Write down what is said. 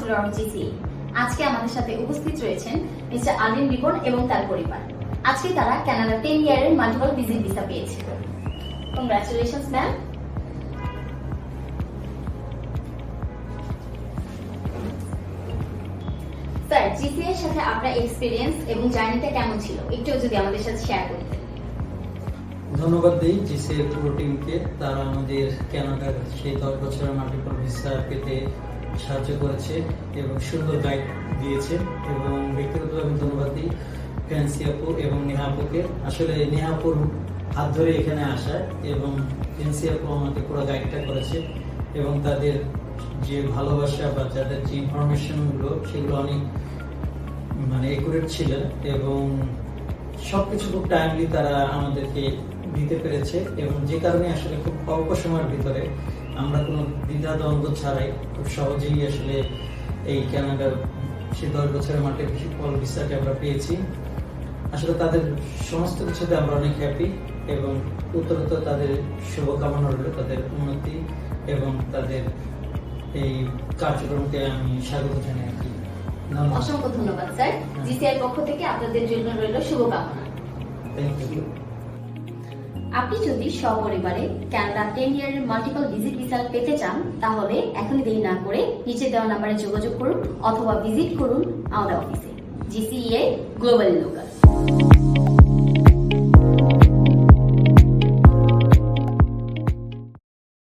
Councillor of GCA. আজকে আমাদের সাথে উপস্থিত রয়েছেন মিস্টার আলিন রিপন এবং তার পরিবার। আজকে তারা কানাডা 10 ইয়ারের মাল্টিপল ভিজিট ভিসা পেয়েছে। Congratulations ma'am. স্যার, জিসিএ এর সাথে আপনার এক্সপেরিয়েন্স এবং জার্নিটা কেমন ছিল একটু যদি আমাদের সাথে শেয়ার করতেন। ধন্যবাদ দিই জিসিএ পুরো টিমকে। তারা আমাদের কানাডার সেই 10 বছরের মাল্টিপল ভিসা পেতে সাহায্য করেছে এবং সুন্দর গাইড দিয়েছে। এবং ব্যক্তিগতভাবে আমি ধন্যবাদ দিই ফ্যান্সি আপু এবং নেহা আপুকে। আসলে নেহা আপুর হাত ধরে এখানে আসা এবং ফ্যান্সি আপু আমাকে পুরো গাইডটা করেছে এবং তাদের যে ভালোবাসা বা যাদের যে ইনফরমেশনগুলো সেগুলো অনেক একুরেট ছিল এবং সবকিছু খুব টাইমলি তারা আমাদেরকে দিতে পেরেছে এবং যে কারণে আসলে খুব অল্প সময়ের ভিতরে আমরা কোনো দ্বিধাদ্বন্দ্ব ছাড়াই খুব সহজেই আসলে এই কানাডার সেই 10 বছরের মাল্টিপল ভিসাকে আমরা পেয়েছি। আসলে তাদের সমস্ত কিছুতে আমরা অনেক হ্যাপি এবং উত্তরোত্তর তাদের শুভকামনা রইল, তাদের উন্নতি এবং তাদের এই কার্যক্রমকে আমি স্বাগত জানাই আর কি। অসংখ্য ধন্যবাদ স্যার। জিসিএ এর পক্ষ থেকে আপনাদের জন্য রইল শুভকামনা। Thank you. আপনি যদি সপরিবারে কানাডা 10 ইয়ারের মাল্টিপল ভিজিট ভিসা পেতে চান তাহলে এখনই দেরি না করে নিচে দেওয়া নম্বরে যোগাযোগ করুন অথবা ভিজিট করুন আমাদের অফিসে। GCA global local.